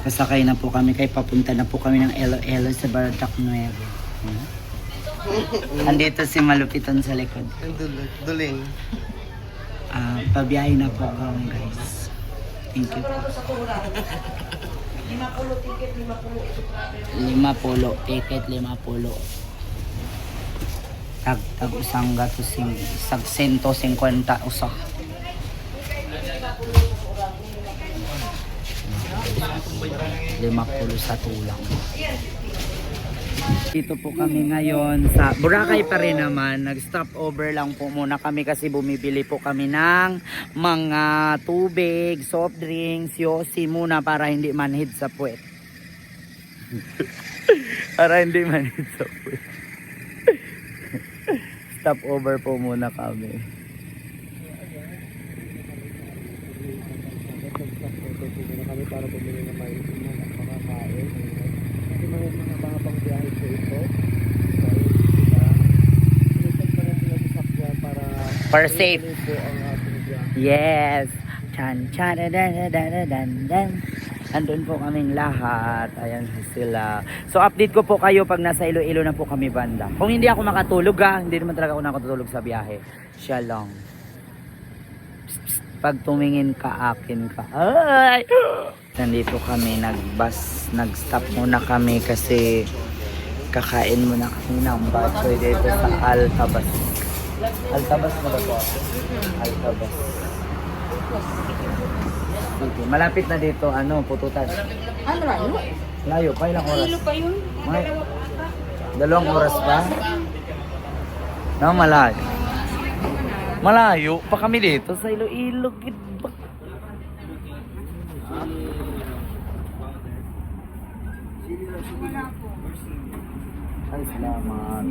Pasakay na po kami kay papunta na po kami ng Iloilo sa Baratac Nuevo. Andito si Malupiton sa likod. Duling. Pabiyahe na po kami guys. Thank you po. 50 ticket, 50 ticket, 50. Tag usang gato sing sag 150 usa. 50 sa tulang. Dito po kami ngayon sa Boracay pa rin naman. Nag-stop over lang po muna kami kasi bumibili po kami ng mga tubig, soft drinks, yosi muna para hindi manhid sa puwet. Para hindi manhid sa puwet. Stop over po muna kami. Kami para bumili ng mga makakain. Kasi mga pangbiyahe ko ito. For safe. Po ang ating biyahe. Yes. Chan chan dan dan dan dan. Andun po kaming lahat. Ayan sila. So update ko po kayo pag nasa Iloilo na po kami banda. Kung hindi ako makatulog hindi naman talaga ako nakatulog sa biyahe. Siya lang. Pag tumingin ka akin ka. Ay! Nandito kami nag-stop muna kami kasi kakain muna kami ng batchoy dito sa Altabas. Altabas na ba po? Altabas. Sige, malapit na dito, Pututan. Ano layo? Layo pa, ilang oras? Kilo pa yun? May, 2 oras pa? No, malayo. Malayo pa kami dito sa Iloilo. Ay, salamat.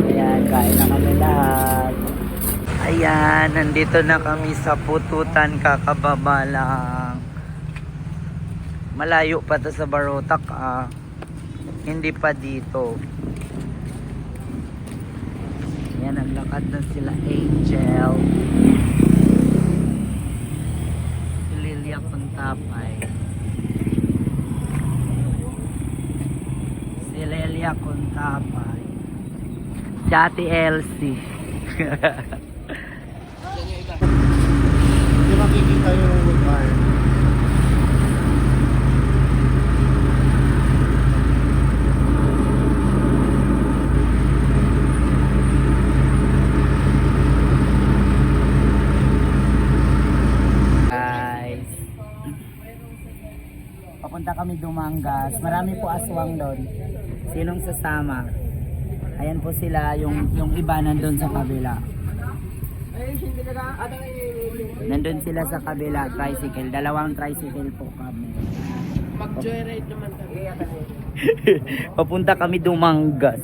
Ayan, kain na kami lahat. Ayan, nandito na kami sa Pututan, kakababa lang. Malayo pa to sa Baratac Hindi pa dito. Ayan, ang lakad na sila Angel. Si Lilia Contapay. Si Lilia Contapay. Si Ate Elsie. Hindi makikita yung lugar. Guys, papunta kami Dumangas. Marami po aswang doon. Sinong sasama? Ayan po sila, yung iba nandun sa kabila. Nandun sila sa kabila, tricycle. 2 tricycle po kami. Mag-joyride naman kami. Papunta kami Dumangas.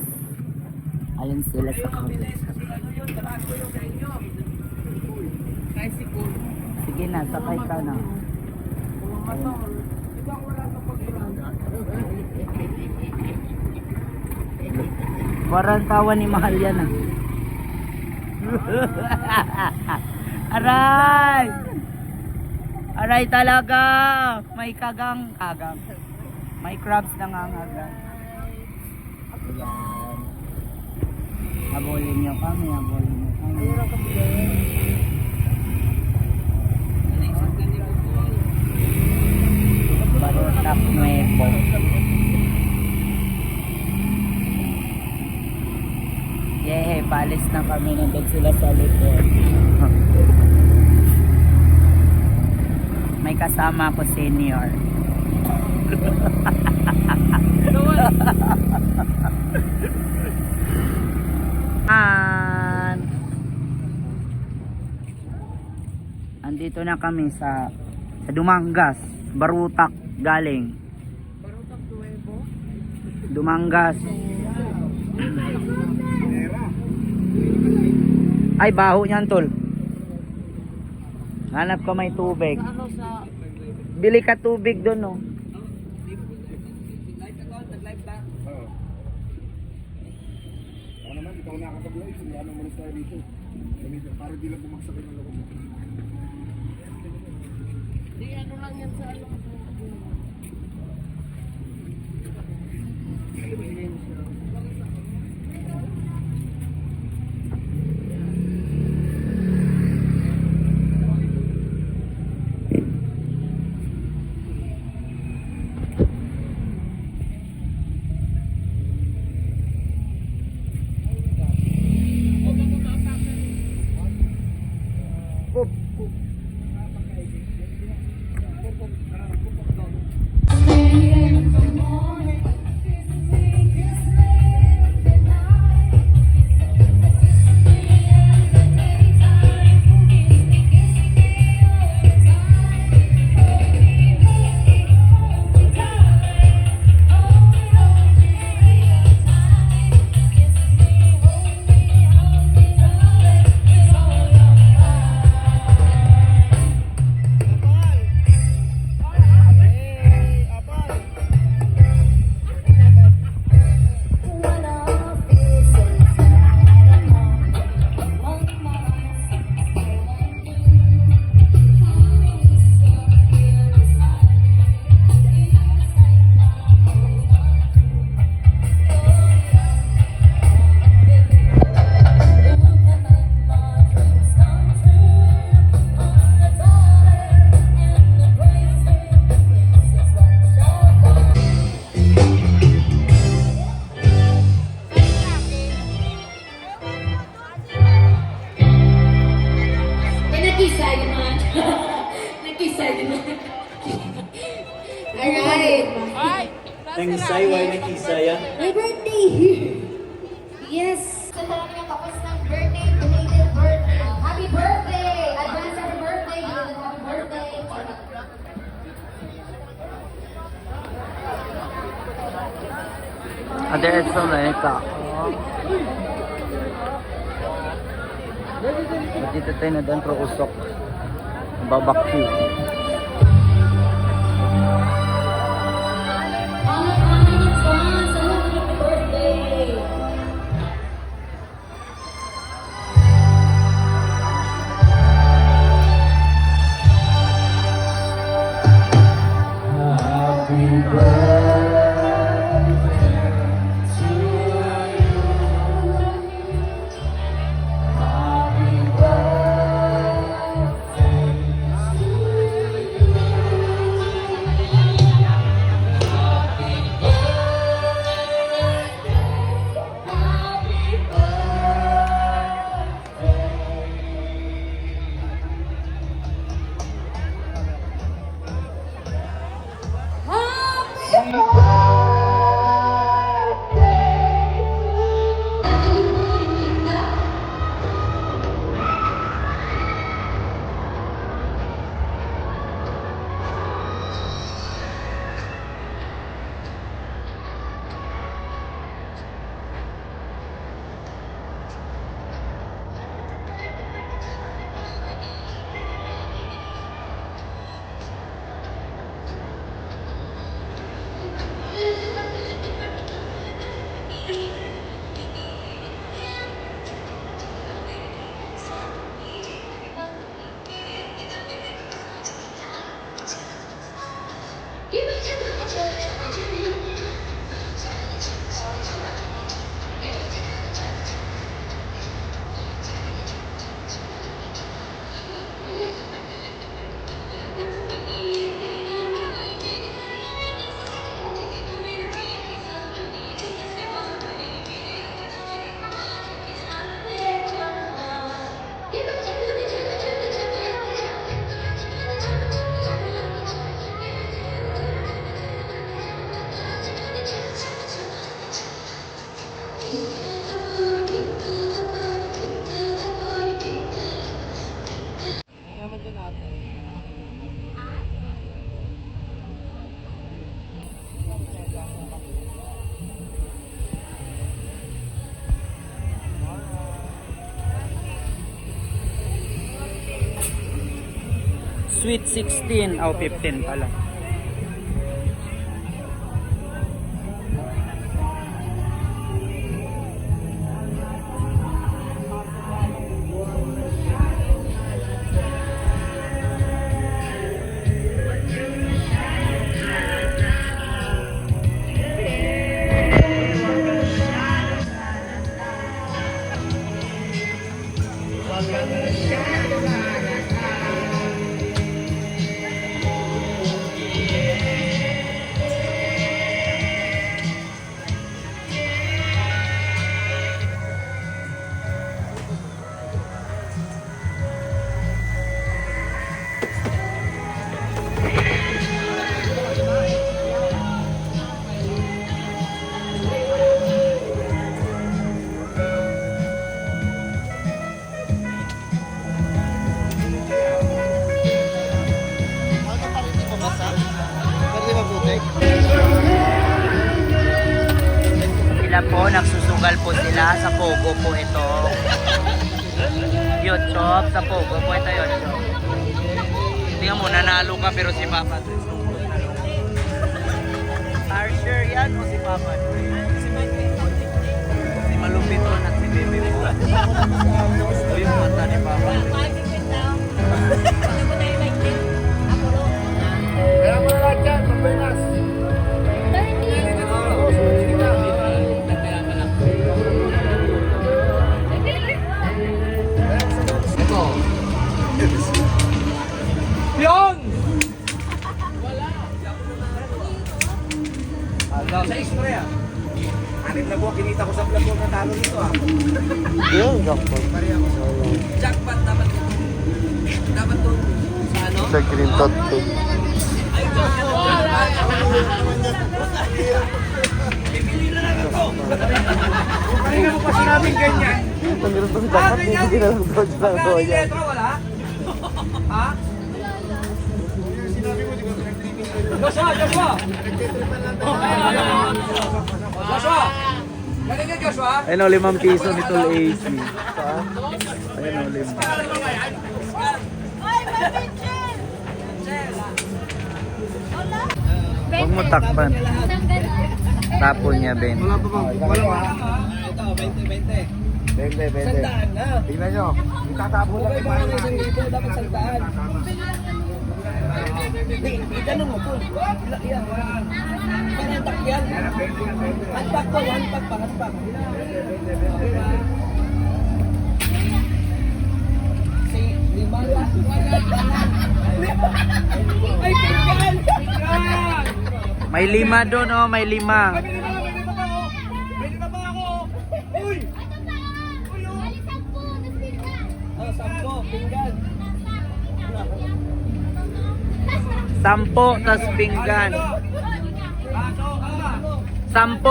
Ayan sila sa kabila. Tricycle. Sige na, sakay ka na. Parang tawa ni Mahal yan Aray! Aray talaga! May kagang. May crabs na ngangagang. Ayan. Habulin nyo kami. Baratac Nuevo. Yehe, paalis na kami. Nandun sila sa likod. May kasama ko senior. Andito na kami sa Dumangas, Barutac galing. Barutac Nuevo. Dumangas. Ay, baho niyan, tol. Hanap ko may tubig. Ano sa... Bili ka tubig doon, no? Nag-live ba? Ano naman, ikaw nakakapag-live. Ano mo tayo dito? Para di lang bumagsak yung loob. Di ano lang yan sa ano. Nag-excited naman. Nag-excited naman. Alright. Nangsay, why nakisaya? My birthday! Yes! Gusto lang niya tapos ng birthday, belated birthday. Happy birthday! Advance happy birthday! Belated happy birthday! Diretso na yun ka. Dito tayo na doon pro usok. Babakyu. All of mine in advance. Happy birthday! Sweet 16. 15 pala. sila po, nagsusugal po sila sa Pogo po ito. YouTube, sa Pogo po ito YouTube. Tingnan mo, nanalo ka pero si Papa. Archer yan o si Papa? Si Malupito at si Bebe po. Yung mata ni Papa. Kaya mo na lahat yan, Pagpinas. Ito. Yun! Wala. Sa istorya. 6 na buwan kinita ko sa vlog ko natalo dito ah. Yung jackpot. Jackpot dapat doon sa ano? Sa green dot to. Ay, bibili na lang ako. Kanina mo pa sinabing ganyan. Ang ganun kami dapat hindi na lang daw dyan ako yan. Letra wala? Ha? Sinabi mo, di ba pinag-tripping ko? Joshua! Joshua! Galing ka, Joshua? Ayun o, 5 piso ni Tol AC. Ayun o, 5. Huwag mo takpan. Tapon niya, Ben. Wala pa bang? Wala pa. Ito, 20. 20. Sandaan na. Tingnan nyo. Itatabo lang yung parang Isang libo, dapat sandaan. Itanong mo, Paul. Yan. Panatak yan. Hantak po, hantak pa, hantak. Si lima. Ay, pinggan! Pinggan! May 5 doon oh, may 5. Pwede na ba ako? Uy! Oh, 10, pinggan. 10 tas pinggan. 10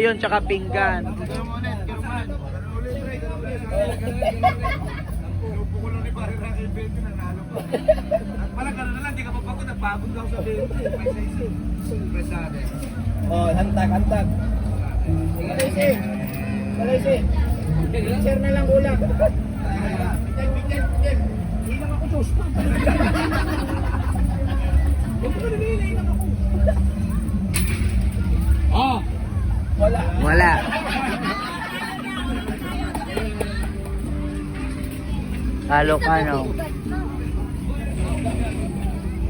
yun, tsaka pinggan. Parang gano'n na lang, di ka papagod, nagpagod lang sa 20. Presade. Oh, hantak. Malaysi. Share na lang ulam. Bigyan. Hilang ako, Diyos. Huwag ko na hilang ako. Oh! Wala. Talo ka no.